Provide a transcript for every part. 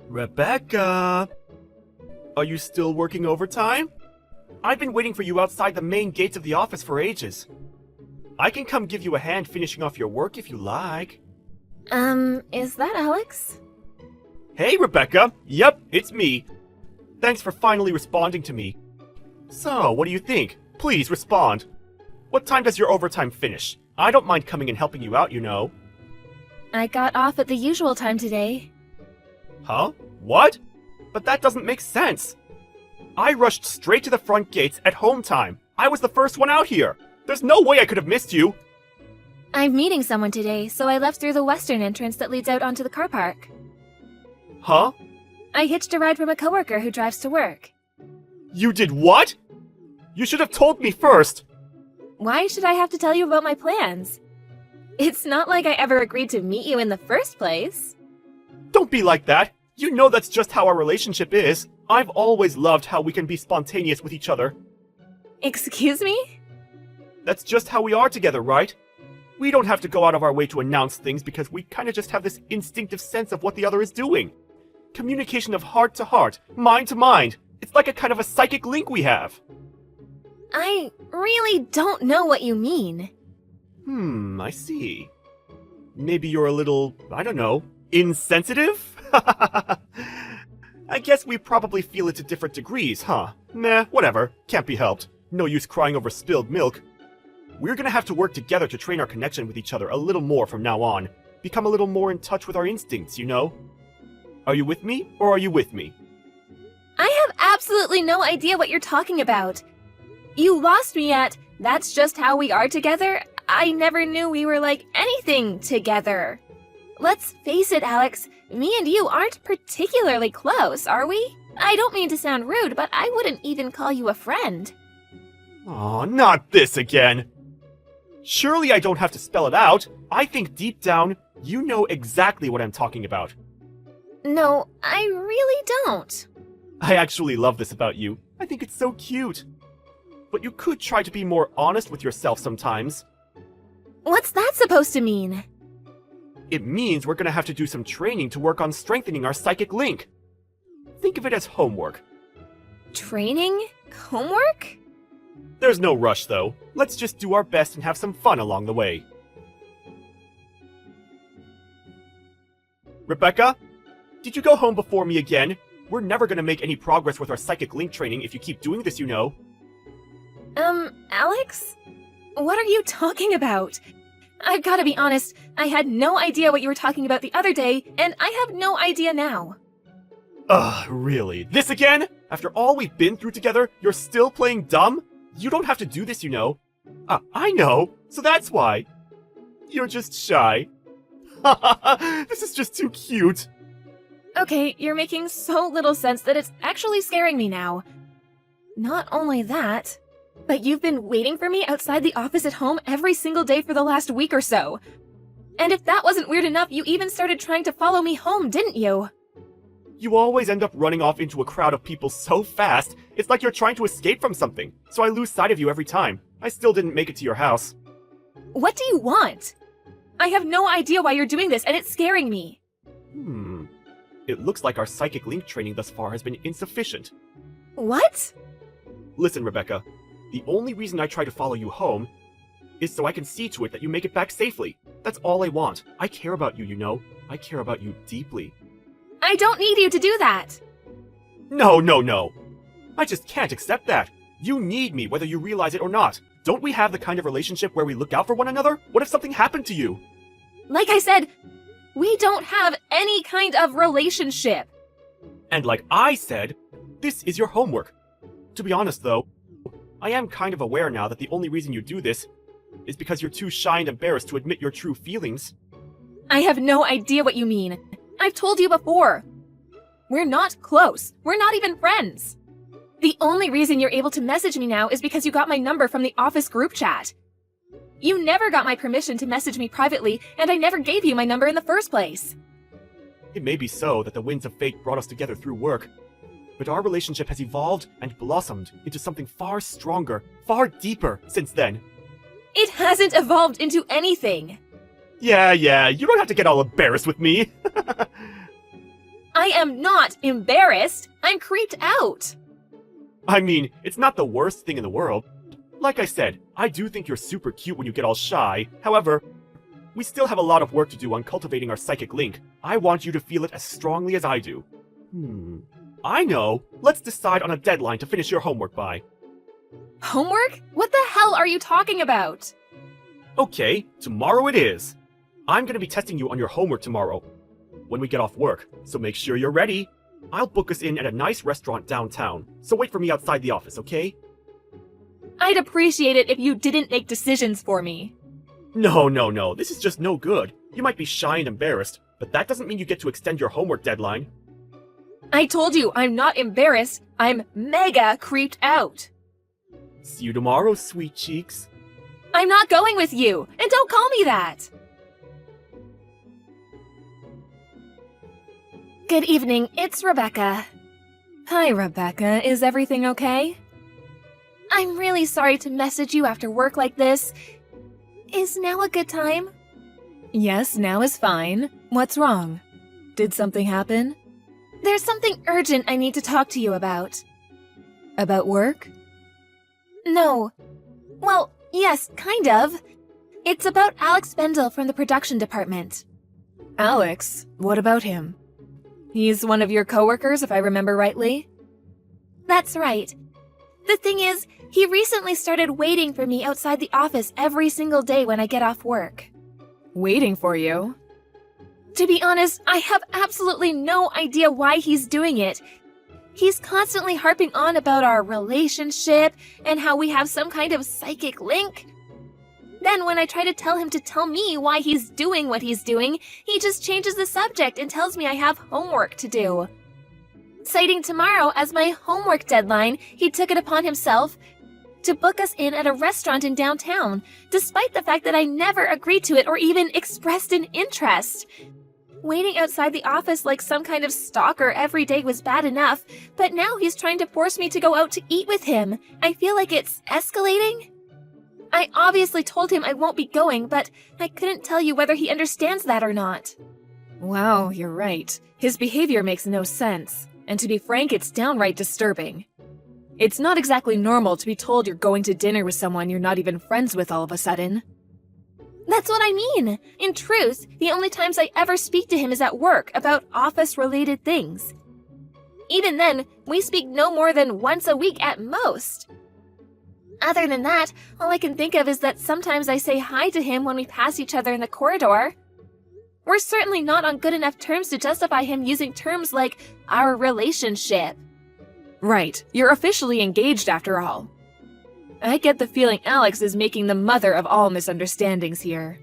Rebecca! Are you still working overtime? I've been waiting for you outside the main gates of the office for ages. I can come give you a hand finishing off your work if you like. Is that Alex? Hey, Rebecca! Yep, it's me. Thanks for finally responding to me. So, what do you think? Please respond. What time does your overtime finish? I don't mind coming and helping you out, you know. I got off at the usual time today. Huh? What? But that doesn't make sense. I rushed straight to the front gates at home time. I was the first one out here. There's no way I could have missed you. I'm meeting someone today, so I left through the western entrance that leads out onto the car park. Huh? I hitched a ride from a coworker who drives to work. You did what? You should have told me first. Why should I have to tell you about my plans? It's not like I ever agreed to meet you in the first place. Don't be like that. You know that's just how our relationship is. I've always loved how we can be spontaneous with each other. Excuse me? That's just how we are together, right? We don't have to go out of our way to announce things because we kind of just have this instinctive sense of what the other is doing. Communication of heart to heart, mind to mind. It's like a kind of a psychic link we have. I really don't know what you mean. I see. Maybe you're a little, I don't know, insensitive? I guess we probably feel it to different degrees, huh? Meh, whatever. Can't be helped. No use crying over spilled milk. We're gonna have to work together to train our connection with each other a little more from now on. Become a little more in touch with our instincts, you know? Are you with me, or are you with me? I have absolutely no idea what you're talking about. You lost me at, that's just how we are together. I never knew we were like anything together. Let's face it, Alex, me and you aren't particularly close, are we? I don't mean to sound rude, but I wouldn't even call you a friend. Aw, not this again! Surely I don't have to spell it out. I think deep down, you know exactly what I'm talking about. No, I really don't. I actually love this about you. I think it's so cute. But you could try to be more honest with yourself sometimes. What's that supposed to mean? It means we're gonna have to do some training to work on strengthening our psychic link. Think of it as homework. Training? Homework? There's no rush, though. Let's just do our best and have some fun along the way. Rebecca? Did you go home before me again? We're never gonna make any progress with our psychic link training if you keep doing this, you know. Alex? What are you talking about? I've gotta be honest, I had no idea what you were talking about the other day, and I have no idea now. Ugh, really? This again? After all we've been through together, you're still playing dumb? You don't have to do this, you know. I know, so that's why. You're just shy. This is just too cute. Okay, you're making so little sense that it's actually scaring me now. Not only that, but you've been waiting for me outside the office at home every single day for the last week or so. And if that wasn't weird enough, you even started trying to follow me home, didn't you? You always end up running off into a crowd of people so fast, it's like you're trying to escape from something, so I lose sight of you every time. I still didn't make it to your house. What do you want? I have no idea why you're doing this, and it's scaring me. It looks like our psychic link training thus far has been insufficient. What? Listen, Rebecca, the only reason I try to follow you home is so I can see to it that you make it back safely. That's all I want. I care about you, you know. I care about you deeply. I don't need you to do that. No. I just can't accept that. You need me whether you realize it or not. Don't we have the kind of relationship where we look out for one another? What if something happened to you? Like I said, we don't have any kind of relationship. And like I said, this is your homework. To be honest though, I am kind of aware now that the only reason you do this is because you're too shy and embarrassed to admit your true feelings. I have no idea what you mean. I've told you before. We're not close. We're not even friends. The only reason you're able to message me now is because you got my number from the office group chat. You never got my permission to message me privately, and I never gave you my number in the first place. It may be so that the winds of fate brought us together through work, but our relationship has evolved and blossomed into something far stronger, far deeper since then. It hasn't evolved into anything. Yeah, you don't have to get all embarrassed with me. I I am not embarrassed. I'm creeped out. I mean, it's not the worst thing in the world. Like I said, I do think you're super cute when you get all shy. However, we still have a lot of work to do on cultivating our psychic link. I want you to feel it as strongly as I do. I know. Let's decide on a deadline to finish your homework by. Homework? What the hell are you talking about? Okay, tomorrow it is. I'm gonna be testing you on your homework tomorrow when we get off work, so make sure you're ready. I'll book us in at a nice restaurant downtown, so wait for me outside the office, okay? I'd appreciate it if you didn't make decisions for me. No, this is just no good. You might be shy and embarrassed, but that doesn't mean you get to extend your homework deadline. I told you I'm not embarrassed. I'm mega creeped out. See you tomorrow, sweet cheeks. I'm not going with you, and don't call me that. Good evening, it's Rebecca. Hi, Rebecca. Is everything okay? I'm really sorry to message you after work like this. Is now a good time? Yes, now is fine. What's wrong? Did something happen? There's something urgent I need to talk to you about. About work? No. Well, yes, kind of. It's about Alex Bendel from the production department. Alex? What about him? He's one of your coworkers, if I remember rightly? That's right. The thing is, he recently started waiting for me outside the office every single day when I get off work. Waiting for you? To be honest, I have absolutely no idea why he's doing it. He's constantly harping on about our relationship and how we have some kind of psychic link. Then when I try to tell him to tell me why he's doing what he's doing, he just changes the subject and tells me I have homework to do. Citing tomorrow as my homework deadline, he took it upon himself to book us in at a restaurant in downtown, despite the fact that I never agreed to it or even expressed an interest. Waiting outside the office like some kind of stalker every day was bad enough, but now he's trying to force me to go out to eat with him. I feel like it's escalating. I obviously told him I won't be going, but I couldn't tell you whether he understands that or not. Wow, you're right. His behavior makes no sense. And to be frank, it's downright disturbing. It's not exactly normal to be told you're going to dinner with someone you're not even friends with all of a sudden. That's what I mean. In truth, the only times I ever speak to him is at work about office-related things. Even then, we speak no more than once a week at most. Other than that, all I can think of is that sometimes I say hi to him when we pass each other in the corridor. We're certainly not on good enough terms to justify him using terms like our relationship. Right, you're officially engaged after all. I get the feeling Alex is making the mother of all misunderstandings here.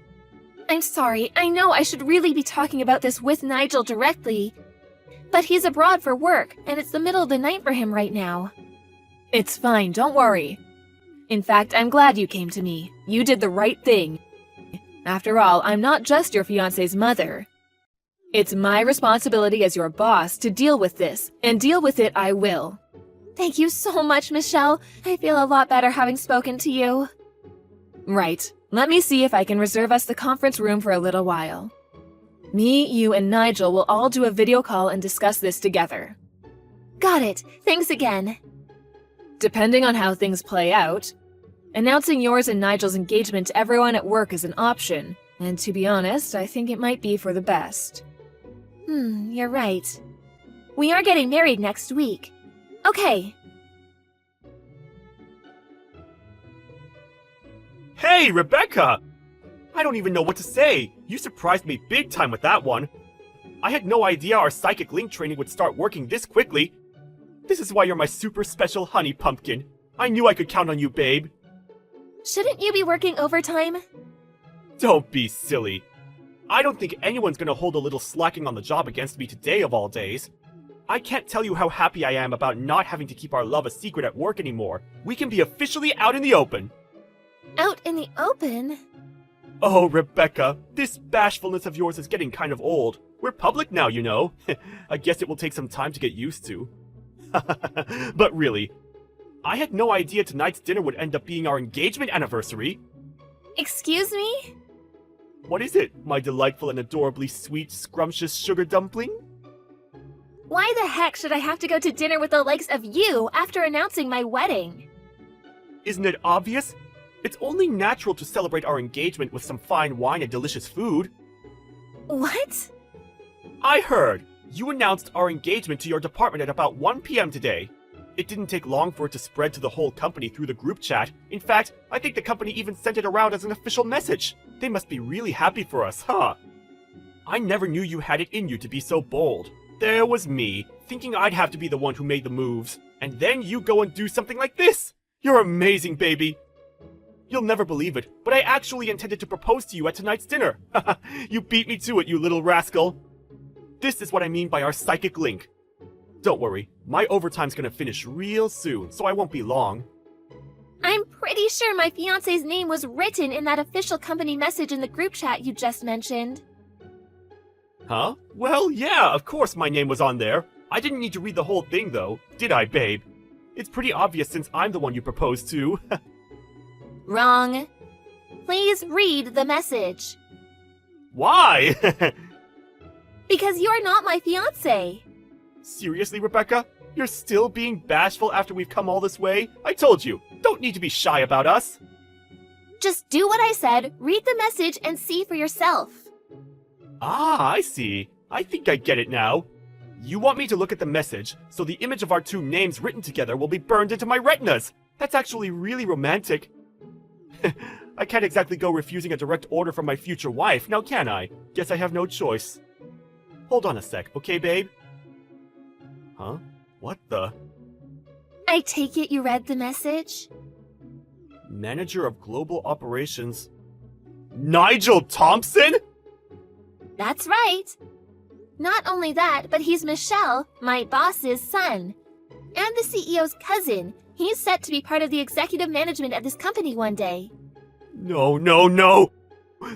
I'm sorry, I know I should really be talking about this with Nigel directly. But he's abroad for work, and it's the middle of the night for him right now. It's fine, don't worry. In fact, I'm glad you came to me. You did the right thing. After all, I'm not just your fiancé's mother. It's my responsibility as your boss to deal with this, and deal with it I will. Thank you so much, Michelle. I feel a lot better having spoken to you. Right. Let me see if I can reserve us the conference room for a little while. Me, you, and Nigel will all do a video call and discuss this together. Got it. Thanks again. Depending on how things play out, announcing yours and Nigel's engagement to everyone at work is an option, and to be honest, I think it might be for the best. You're right. We are getting married next week. Okay. Hey, Rebecca! I don't even know what to say. You surprised me big time with that one. I had no idea our psychic link training would start working this quickly. This is why you're my super special honey pumpkin. I knew I could count on you, babe. Shouldn't you be working overtime? Don't be silly. I don't think anyone's gonna hold a little slacking on the job against me today of all days. I can't tell you how happy I am about not having to keep our love a secret at work anymore. We can be officially out in the open. Out in the open? Oh, Rebecca, this bashfulness of yours is getting kind of old. We're public now, you know. I guess it will take some time to get used to. But really, I had no idea tonight's dinner would end up being our engagement anniversary. Excuse me? What is it, my delightful and adorably sweet, scrumptious sugar dumpling? Why the heck should I have to go to dinner with the likes of you after announcing my wedding? Isn't it obvious? It's only natural to celebrate our engagement with some fine wine and delicious food. What? I heard. You announced our engagement to your department at about 1 p.m. today. It didn't take long for it to spread to the whole company through the group chat. In fact, I think the company even sent it around as an official message. They must be really happy for us, huh? I never knew you had it in you to be so bold. There was me, thinking I'd have to be the one who made the moves. And then you go and do something like this! You're amazing, baby! You'll never believe it, but I actually intended to propose to you at tonight's dinner. You beat me to it, you little rascal. This is what I mean by our psychic link. Don't worry, my overtime's gonna finish real soon, so I won't be long. I'm pretty sure my fiancé's name was written in that official company message in the group chat you just mentioned. Huh? Well, yeah, of course my name was on there. I didn't need to read the whole thing, though, did I, babe? It's pretty obvious since I'm the one you proposed to. Wrong. Please read the message. Why? Because you're not my fiancé. Seriously, Rebecca? You're still being bashful after we've come all this way? I told you, don't need to be shy about us. Just do what I said, read the message, and see for yourself. Ah, I see. I think I get it now. You want me to look at the message, so the image of our two names written together will be burned into my retinas. That's actually really romantic. I can't exactly go refusing a direct order from my future wife, now can I? Guess I have no choice. Hold on a sec, okay, babe? Huh? What the? I take it you read the message? Manager of Global Operations. Nigel Thompson?! That's right. Not only that, but he's Michelle, my boss's son. And the CEO's cousin. He's set to be part of the executive management of this company one day. No, no, no!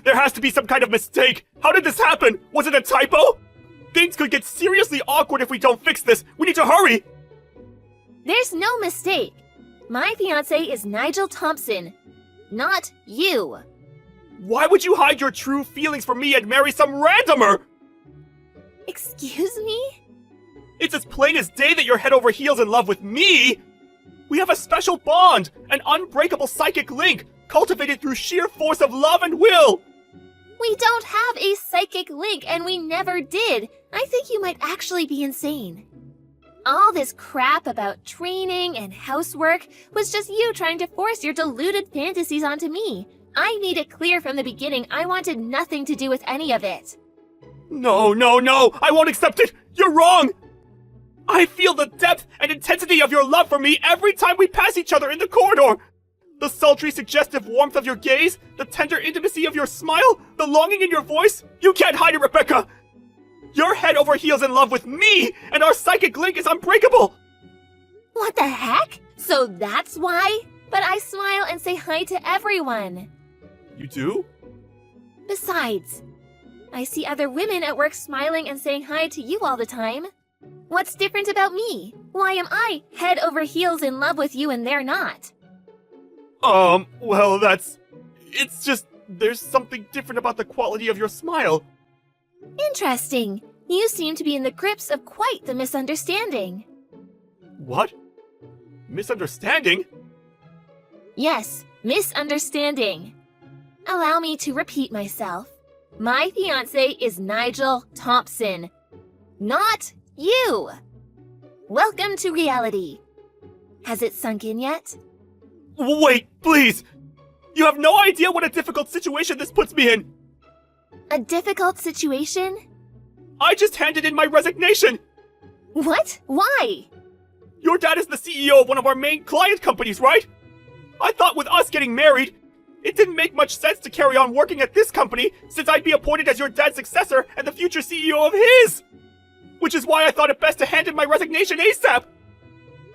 There has to be some kind of mistake! How did this happen? Was it a typo? Things could get seriously awkward if we don't fix this! We need to hurry! There's no mistake. My fiancé is Nigel Thompson. Not you. Why would you hide your true feelings from me and marry some randomer? Excuse me? It's as plain as day that you're head over heels in love with me! We have a special bond, an unbreakable psychic link, cultivated through sheer force of love and will! We don't have a psychic link, and we never did. I think you might actually be insane. All this crap about training and housework was just you trying to force your deluded fantasies onto me. I made it clear from the beginning I wanted nothing to do with any of it. No, no, no! I won't accept it! You're wrong! I feel the depth and intensity of your love for me every time we pass each other in the corridor! The sultry, suggestive warmth of your gaze, the tender intimacy of your smile, the longing in your voice, you can't hide it, Rebecca! You're head over heels in love with me, and our psychic link is unbreakable! What the heck? So that's why? But I smile and say hi to everyone. You do? Besides, I see other women at work smiling and saying hi to you all the time. What's different about me? Why am I head over heels in love with you and they're not? Well, it's just, there's something different about the quality of your smile. Interesting. You seem to be in the grips of quite the misunderstanding. What? Misunderstanding? Yes, misunderstanding. Allow me to repeat myself. My fiancé is Nigel Thompson. Not you! Welcome to reality. Has it sunk in yet? Wait, please! You have no idea what a difficult situation this puts me in! A difficult situation? I just handed in my resignation! What? Why? Your dad is the CEO of one of our main client companies, right? I thought with us getting married, it didn't make much sense to carry on working at this company since I'd be appointed as your dad's successor and the future CEO of his! Which is why I thought it best to hand in my resignation ASAP!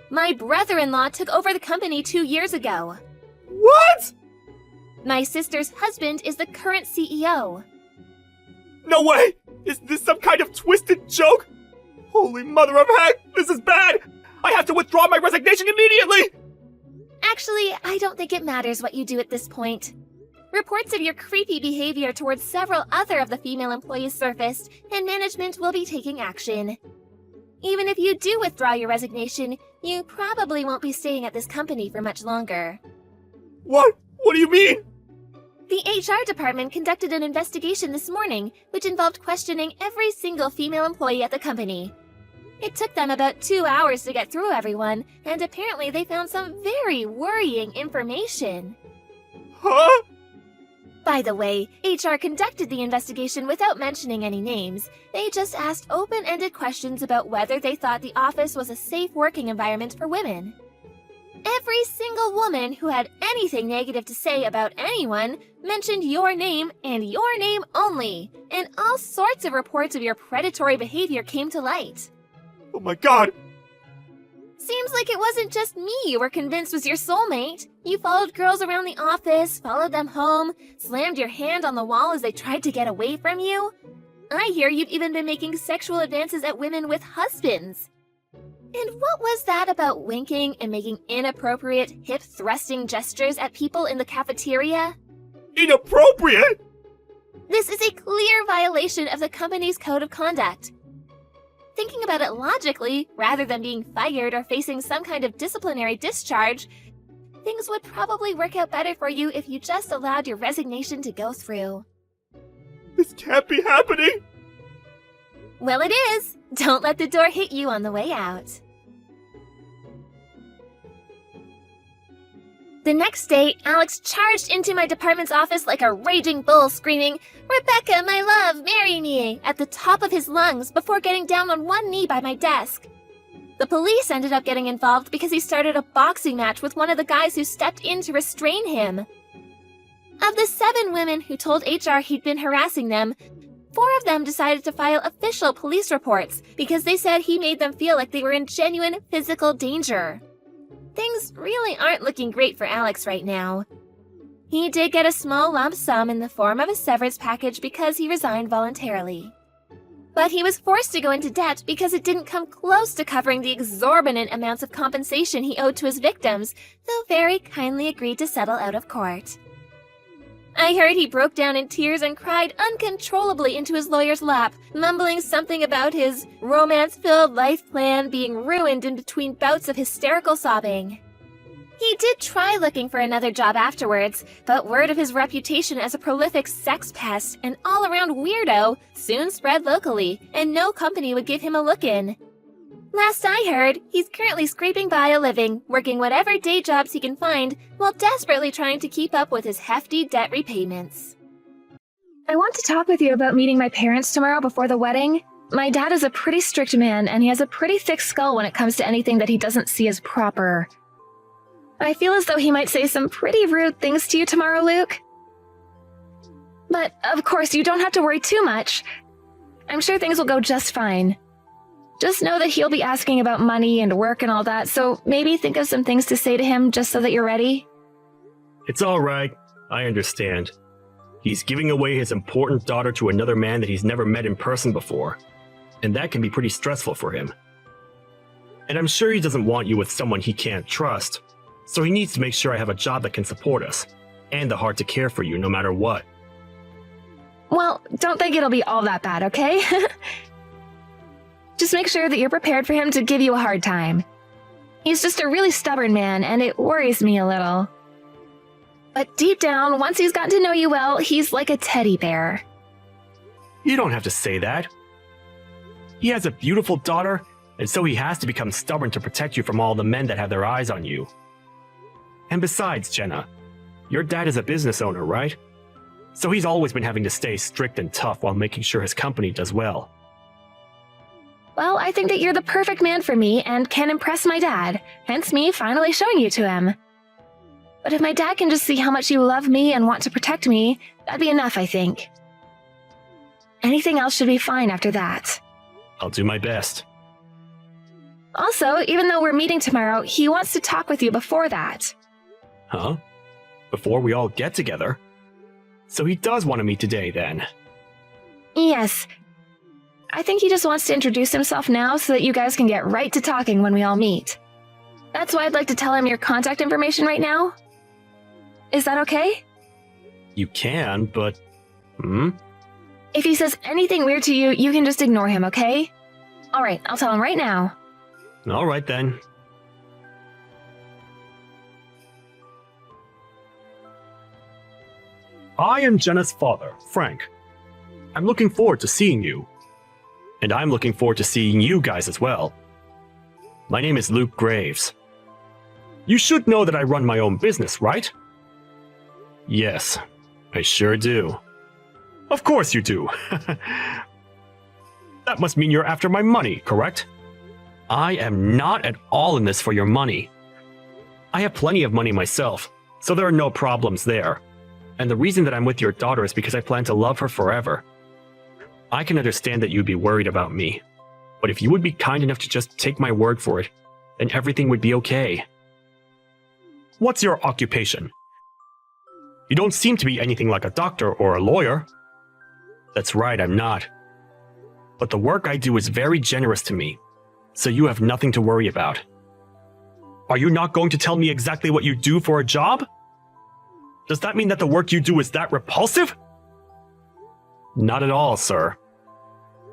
My brother-in-law took over the company 2 years ago. What?! My sister's husband is the current CEO. No way! Is this some kind of twisted joke? Holy mother of heck, this is bad! I have to withdraw my resignation immediately! Actually, I don't think it matters what you do at this point. Reports of your creepy behavior towards several other of the female employees surfaced, and management will be taking action. Even if you do withdraw your resignation, you probably won't be staying at this company for much longer. What? What do you mean? The HR department conducted an investigation this morning, which involved questioning every single female employee at the company. It took them about 2 hours to get through everyone, and apparently they found some very worrying information. Huh? By the way, HR conducted the investigation without mentioning any names. They just asked open-ended questions about whether they thought the office was a safe working environment for women. Every single woman who had anything negative to say about anyone mentioned your name and your name only, and all sorts of reports of your predatory behavior came to light. Oh my god! Seems like it wasn't just me you were convinced was your soulmate. You followed girls around the office, followed them home, slammed your hand on the wall as they tried to get away from you. I hear you've even been making sexual advances at women with husbands. And what was that about winking and making inappropriate, hip-thrusting gestures at people in the cafeteria? Inappropriate? This is a clear violation of the company's code of conduct. Thinking about it logically, rather than being fired or facing some kind of disciplinary discharge, things would probably work out better for you if you just allowed your resignation to go through. This can't be happening! Well, it is! Don't let the door hit you on the way out. The next day, Alex charged into my department's office like a raging bull, screaming, "Rebecca, my love, marry me!" at the top of his lungs before getting down on one knee by my desk. The police ended up getting involved because he started a boxing match with one of the guys who stepped in to restrain him. Of the 7 women who told HR he'd been harassing them, 4 of them decided to file official police reports because they said he made them feel like they were in genuine physical danger. Things really aren't looking great for Alex right now. He did get a small lump sum in the form of a severance package because he resigned voluntarily. But he was forced to go into debt because it didn't come close to covering the exorbitant amounts of compensation he owed to his victims, though very kindly agreed to settle out of court. I heard he broke down in tears and cried uncontrollably into his lawyer's lap, mumbling something about his romance-filled life plan being ruined in between bouts of hysterical sobbing. He did try looking for another job afterwards, but word of his reputation as a prolific sex pest and all-around weirdo soon spread locally, and no company would give him a look-in. Last I heard, he's currently scraping by a living, working whatever day jobs he can find, while desperately trying to keep up with his hefty debt repayments. I want to talk with you about meeting my parents tomorrow before the wedding. My dad is a pretty strict man, and he has a pretty thick skull when it comes to anything that he doesn't see as proper. I feel as though he might say some pretty rude things to you tomorrow, Luke. But, of course, you don't have to worry too much. I'm sure things will go just fine. Just know that he'll be asking about money and work and all that, so maybe think of some things to say to him just so that you're ready. It's all right. I understand. He's giving away his important daughter to another man that he's never met in person before, and that can be pretty stressful for him. And I'm sure he doesn't want you with someone he can't trust, so he needs to make sure I have a job that can support us, and the heart to care for you no matter what. Well, don't think it'll be all that bad, okay? Just make sure that you're prepared for him to give you a hard time. He's just a really stubborn man, and it worries me a little. But deep down, once he's gotten to know you well, he's like a teddy bear. You don't have to say that. He has a beautiful daughter, and so he has to become stubborn to protect you from all the men that have their eyes on you. And besides, Jenna, your dad is a business owner, right? So he's always been having to stay strict and tough while making sure his company does well. Well, I think that you're the perfect man for me and can impress my dad, hence me finally showing you to him. But if my dad can just see how much you love me and want to protect me, that'd be enough, I think. Anything else should be fine after that. I'll do my best. Also, even though we're meeting tomorrow, he wants to talk with you before that. Huh? Before we all get together? So he does want to meet today, then? Yes. I think he just wants to introduce himself now so that you guys can get right to talking when we all meet. That's why I'd like to tell him your contact information right now. Is that okay? You can, but... If he says anything weird to you, you can just ignore him, okay? Alright, I'll tell him right now. All right then. I am Jenna's father, Frank. I'm looking forward to seeing you. And I'm looking forward to seeing you guys as well. My name is Luke Graves. You should know that I run my own business, right? Yes, I sure do. Of course you do. That must mean you're after my money, correct? I am not at all in this for your money. I have plenty of money myself, so there are no problems there. And the reason that I'm with your daughter is because I plan to love her forever. I can understand that you'd be worried about me, but if you would be kind enough to just take my word for it, then everything would be okay. What's your occupation? You don't seem to be anything like a doctor or a lawyer. That's right, I'm not. But the work I do is very generous to me, so you have nothing to worry about. Are you not going to tell me exactly what you do for a job? Does that mean that the work you do is that repulsive? Not at all, sir.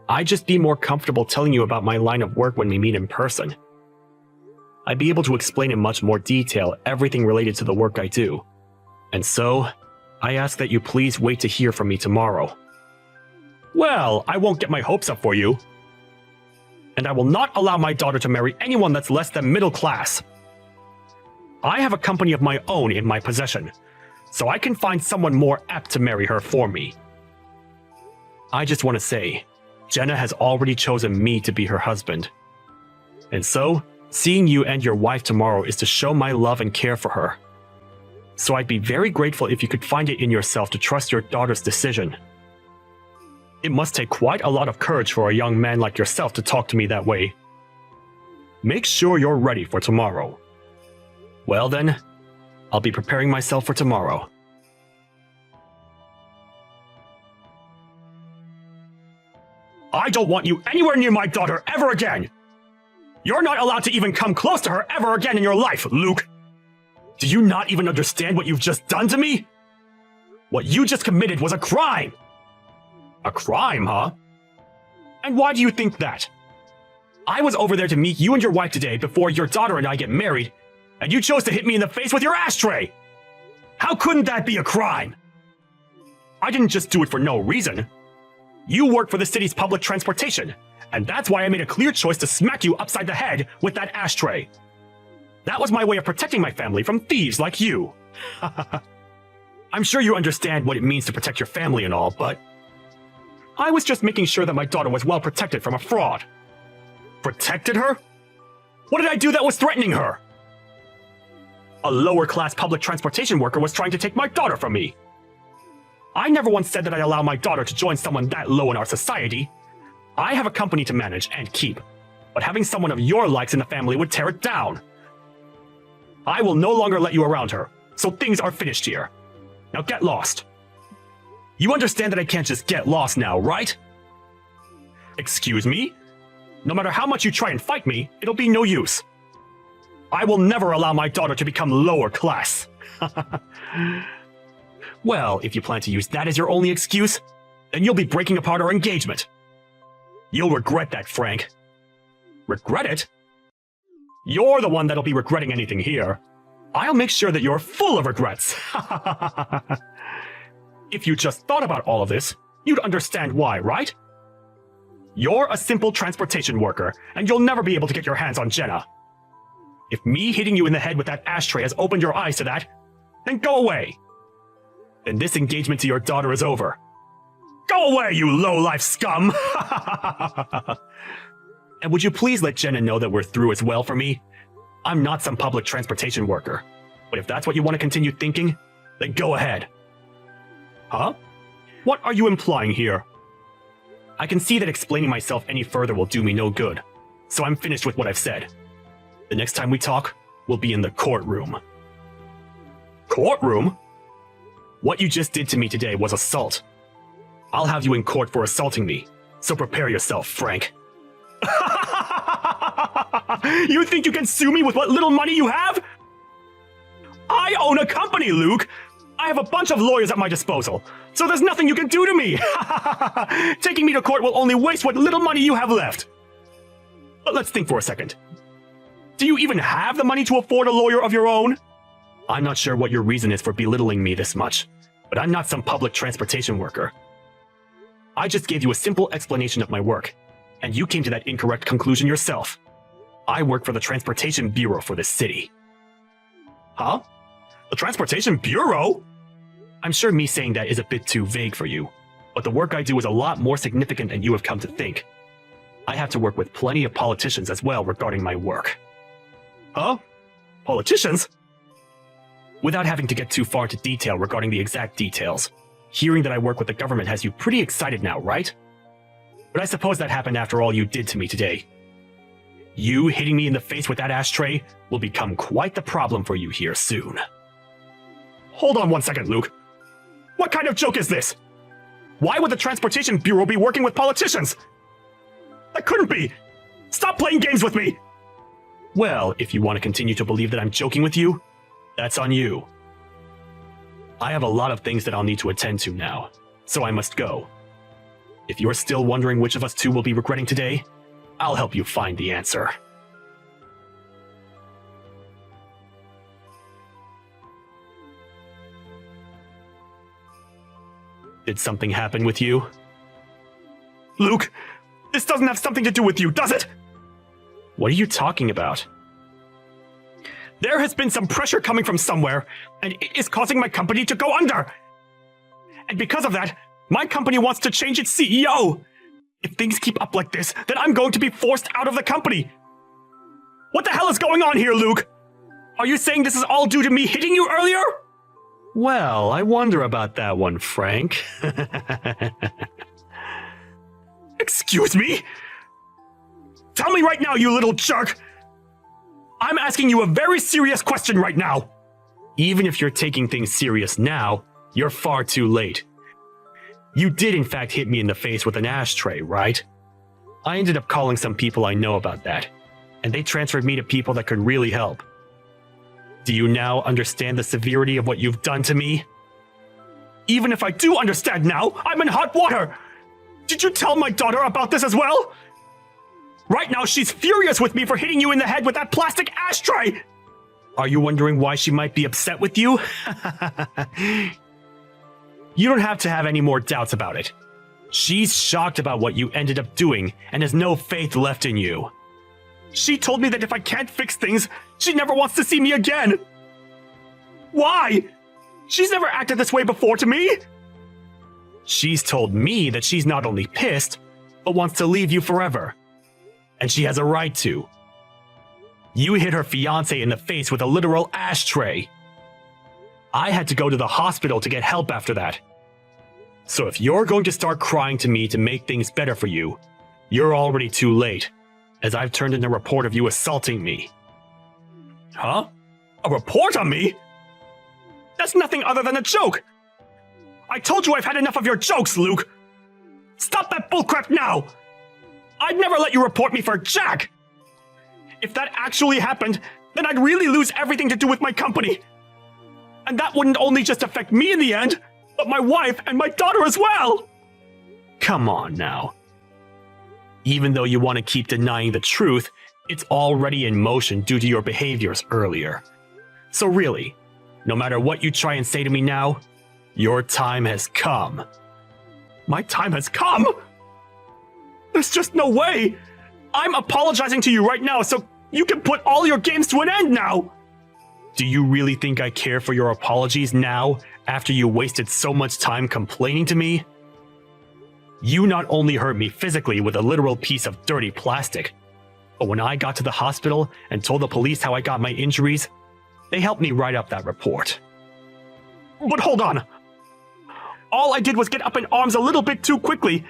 I'd just be more comfortable telling you about my line of work when we meet in person. I'd be able to explain in much more detail everything related to the work I do. And so, I ask that you please wait to hear from me tomorrow. Well, I won't get my hopes up for you. And I will not allow my daughter to marry anyone that's less than middle class. I have a company of my own in my possession, so I can find someone more apt to marry her for me. I just want to say, Jenna has already chosen me to be her husband. And so, seeing you and your wife tomorrow is to show my love and care for her. So I'd be very grateful if you could find it in yourself to trust your daughter's decision. It must take quite a lot of courage for a young man like yourself to talk to me that way. Make sure you're ready for tomorrow. Well then, I'll be preparing myself for tomorrow. I don't want you anywhere near my daughter ever again! You're not allowed to even come close to her ever again in your life, Luke! Do you not even understand what you've just done to me? What you just committed was a crime! A crime, huh? And why do you think that? I was over there to meet you and your wife today before your daughter and I get married, and you chose to hit me in the face with your ashtray! How couldn't that be a crime? I didn't just do it for no reason. You work for the city's public transportation, and that's why I made a clear choice to smack you upside the head with that ashtray. That was my way of protecting my family from thieves like you. I'm sure you understand what it means to protect your family and all, but I was just making sure that my daughter was well protected from a fraud. Protected her? What did I do that was threatening her? A lower-class public transportation worker was trying to take my daughter from me. I never once said that I'd allow my daughter to join someone that low in our society. I have a company to manage and keep, but having someone of your likes in the family would tear it down. I will no longer let you around her, so things are finished here. Now get lost. You understand that I can't just get lost now, right? Excuse me? No matter how much you try and fight me, it'll be no use. I will never allow my daughter to become lower class. Well, if you plan to use that as your only excuse, then you'll be breaking apart our engagement. You'll regret that, Frank. Regret it? You're the one that'll be regretting anything here. I'll make sure that you're full of regrets. If you just thought about all of this, you'd understand why, right? You're a simple transportation worker, and you'll never be able to get your hands on Jenna. If me hitting you in the head with that ashtray has opened your eyes to that, then go away. Then this engagement to your daughter is over. Go away, you low-life scum! And would you please let Jenna know that we're through as well for me? I'm not some public transportation worker. But if that's what you want to continue thinking, then go ahead. Huh? What are you implying here? I can see that explaining myself any further will do me no good, so I'm finished with what I've said. The next time we talk, we'll be in the courtroom. Courtroom? What you just did to me today was assault. I'll have you in court for assaulting me, so prepare yourself, Frank. You think you can sue me with what little money you have? I own a company, Luke! I have a bunch of lawyers at my disposal, so there's nothing you can do to me! Taking me to court will only waste what little money you have left. But let's think for a second. Do you even have the money to afford a lawyer of your own? I'm not sure what your reason is for belittling me this much, but I'm not some public transportation worker. I just gave you a simple explanation of my work, and you came to that incorrect conclusion yourself. I work for the Transportation Bureau for this city. Huh? The Transportation Bureau? I'm sure me saying that is a bit too vague for you, but the work I do is a lot more significant than you have come to think. I have to work with plenty of politicians as well regarding my work. Huh? Politicians? Without having to get too far into detail regarding the exact details, hearing that I work with the government has you pretty excited now, right? But I suppose that happened after all you did to me today. You hitting me in the face with that ashtray will become quite the problem for you here soon. Hold on one second, Luke. What kind of joke is this? Why would the Transportation Bureau be working with politicians? That couldn't be! Stop playing games with me! Well, if you want to continue to believe that I'm joking with you, that's on you. I have a lot of things that I'll need to attend to now, so I must go. If you're still wondering which of us two will be regretting today, I'll help you find the answer. Did something happen with you? Luke, this doesn't have something to do with you, does it? What are you talking about? There has been some pressure coming from somewhere, and it is causing my company to go under. And because of that, my company wants to change its CEO. If things keep up like this, then I'm going to be forced out of the company. What the hell is going on here, Luke? Are you saying this is all due to me hitting you earlier? Well, I wonder about that one, Frank. Excuse me? Tell me right now, you little jerk! I'm asking you a very serious question right now. Even if you're taking things serious now, you're far too late. You did in fact hit me in the face with an ashtray, right? I ended up calling some people I know about that, and they transferred me to people that could really help. Do you now understand the severity of what you've done to me? Even if I do understand now, I'm in hot water! Did you tell my daughter about this as well? Right now, she's furious with me for hitting you in the head with that plastic ashtray! Are you wondering why she might be upset with you? You don't have to have any more doubts about it. She's shocked about what you ended up doing and has no faith left in you. She told me that if I can't fix things, she never wants to see me again. Why? She's never acted this way before to me. She's told me that she's not only pissed, but wants to leave you forever. And she has a right to. You hit her fiancé in the face with a literal ashtray. I had to go to the hospital to get help after that. So if you're going to start crying to me to make things better for you, you're already too late, as I've turned in a report of you assaulting me. Huh? A report on me? That's nothing other than a joke! I told you I've had enough of your jokes, Luke! Stop that bullcrap now! I'd never let you report me for Jack! If that actually happened, then I'd really lose everything to do with my company! And that wouldn't only just affect me in the end, but my wife and my daughter as well! Come on now. Even though you want to keep denying the truth, it's already in motion due to your behaviors earlier. So really, no matter what you try and say to me now, your time has come. My time has come? There's just no way! I'm apologizing to you right now so you can put all your games to an end now! Do you really think I care for your apologies now, after you wasted so much time complaining to me? You not only hurt me physically with a literal piece of dirty plastic, but when I got to the hospital and told the police how I got my injuries, they helped me write up that report. But hold on! All I did was get up in arms a little bit too quickly,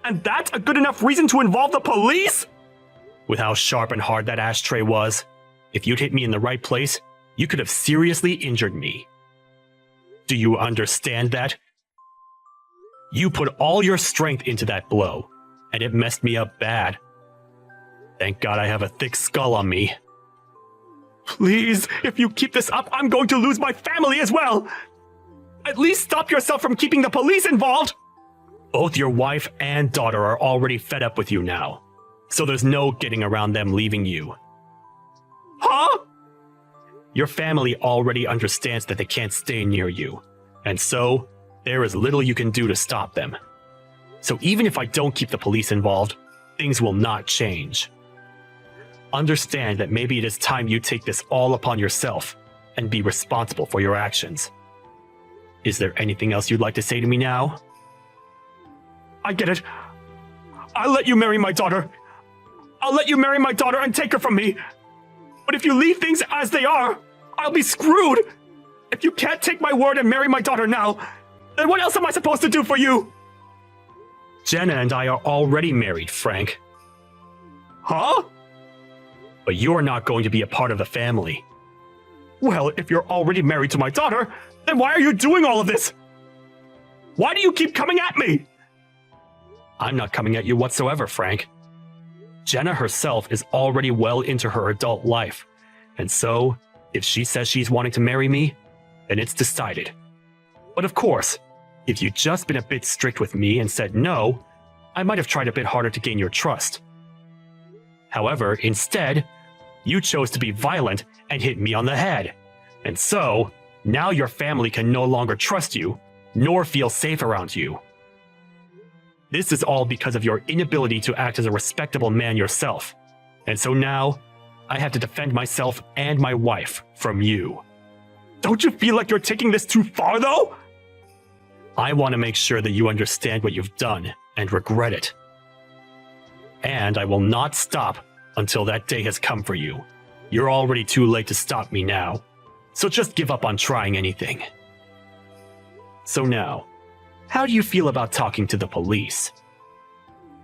and that's a good enough reason to involve the police? With how sharp and hard that ashtray was, if you'd hit me in the right place, you could have seriously injured me. Do you understand that? You put all your strength into that blow, and it messed me up bad. Thank God I have a thick skull on me. Please, if you keep this up, I'm going to lose my family as well! At least stop yourself from keeping the police involved! Both your wife and daughter are already fed up with you now. So there's no getting around them leaving you. Huh? Your family already understands that they can't stay near you, and so there is little you can do to stop them. So even if I don't keep the police involved, things will not change. Understand that maybe it is time you take this all upon yourself and be responsible for your actions. Is there anything else you'd like to say to me now? I get it. I'll let you marry my daughter. I'll let you marry my daughter and take her from me. But if you leave things as they are, I'll be screwed. If you can't take my word and marry my daughter now, then what else am I supposed to do for you? Jenna and I are already married, Frank. Huh? But you're not going to be a part of the family. Well, if you're already married to my daughter, then why are you doing all of this? Why do you keep coming at me? I'm not coming at you whatsoever, Frank. Jenna herself is already well into her adult life, and so, if she says she's wanting to marry me, then it's decided. But of course, if you'd just been a bit strict with me and said no, I might have tried a bit harder to gain your trust. However, instead, you chose to be violent and hit me on the head. And so, now your family can no longer trust you, nor feel safe around you. This is all because of your inability to act as a respectable man yourself. And so now, I have to defend myself and my wife from you. Don't you feel like you're taking this too far, though? I want to make sure that you understand what you've done and regret it. And I will not stop until that day has come for you. You're already too late to stop me now, so just give up on trying anything. So now, how do you feel about talking to the police?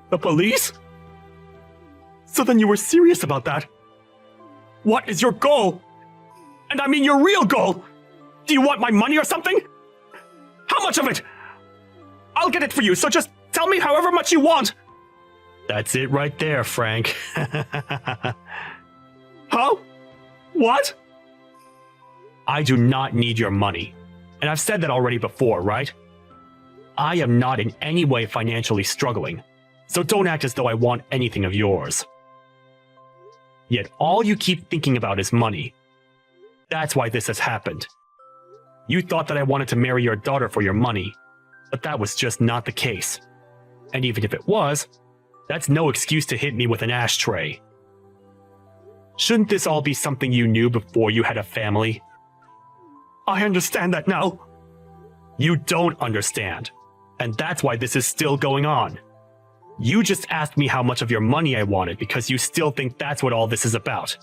The police? So then you were serious about that? What is your goal? And I mean your real goal! Do you want my money or something? How much of it? I'll get it for you, so just tell me however much you want! That's it right there, Frank. Huh? What? I do not need your money. And I've said that already before, right? I am not in any way financially struggling, so don't act as though I want anything of yours. Yet all you keep thinking about is money. That's why this has happened. You thought that I wanted to marry your daughter for your money, but that was just not the case. And even if it was, that's no excuse to hit me with an ashtray. Shouldn't this all be something you knew before you had a family? I understand that now. You don't understand, and that's why this is still going on. You just asked me how much of your money I wanted because you still think that's what all this is about.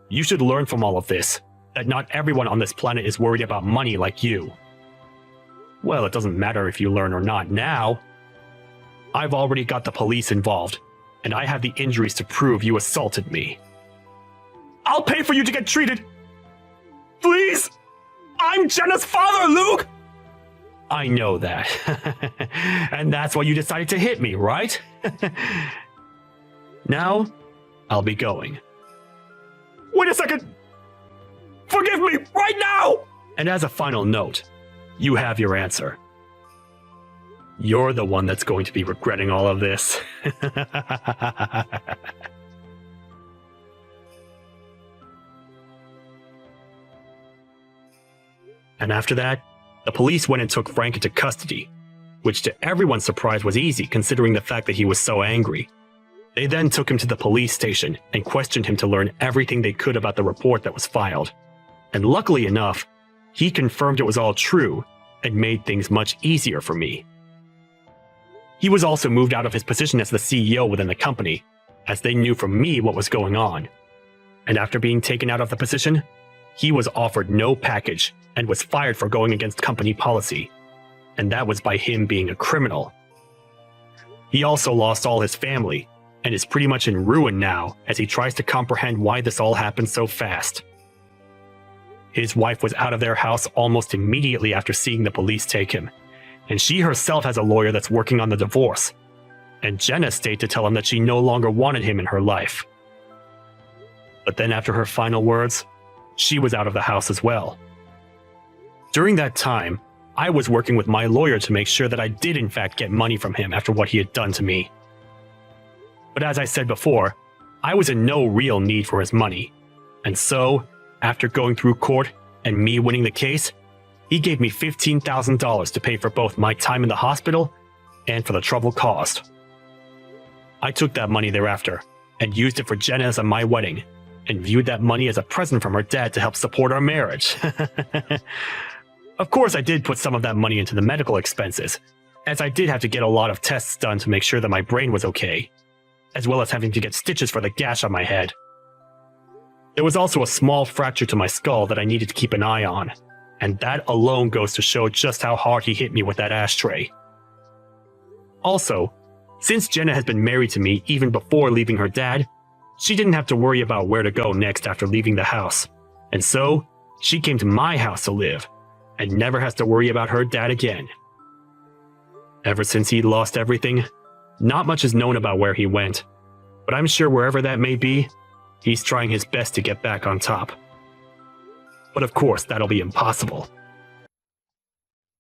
You should learn from all of this, that not everyone on this planet is worried about money like you. Well, it doesn't matter if you learn or not now. I've already got the police involved, and I have the injuries to prove you assaulted me. I'll pay for you to get treated! Please! I'm Jenna's father, Luke! I know that. And that's why you decided to hit me, right? Now, I'll be going. Wait a second! Forgive me, right now! And as a final note, you have your answer. You're the one that's going to be regretting all of this. And after that, the police went and took Frank into custody, which to everyone's surprise was easy considering the fact that he was so angry. They then took him to the police station and questioned him to learn everything they could about the report that was filed. And luckily enough, he confirmed it was all true and made things much easier for me. He was also moved out of his position as the CEO within the company, as they knew from me what was going on. And after being taken out of the position, he was offered no package and was fired for going against company policy. And that was by him being a criminal. He also lost all his family and is pretty much in ruin now as he tries to comprehend why this all happened so fast. His wife was out of their house almost immediately after seeing the police take him, and she herself has a lawyer that's working on the divorce. And Jenna stayed to tell him that she no longer wanted him in her life. But then after her final words, she was out of the house as well. During that time, I was working with my lawyer to make sure that I did in fact get money from him after what he had done to me. But as I said before, I was in no real need for his money. And so, after going through court and me winning the case, he gave me $15,000 to pay for both my time in the hospital and for the trouble caused. I took that money thereafter and used it for Jenna as my wedding, and viewed that money as a present from her dad to help support our marriage. Of course, I did put some of that money into the medical expenses, as I did have to get a lot of tests done to make sure that my brain was okay, as well as having to get stitches for the gash on my head. There was also a small fracture to my skull that I needed to keep an eye on, and that alone goes to show just how hard he hit me with that ashtray. Also, since Jenna has been married to me even before leaving her dad, she didn't have to worry about where to go next after leaving the house, and so she came to my house to live, and never has to worry about her dad again. Ever since he lost everything, not much is known about where he went, but I'm sure wherever that may be, he's trying his best to get back on top. But of course, that'll be impossible,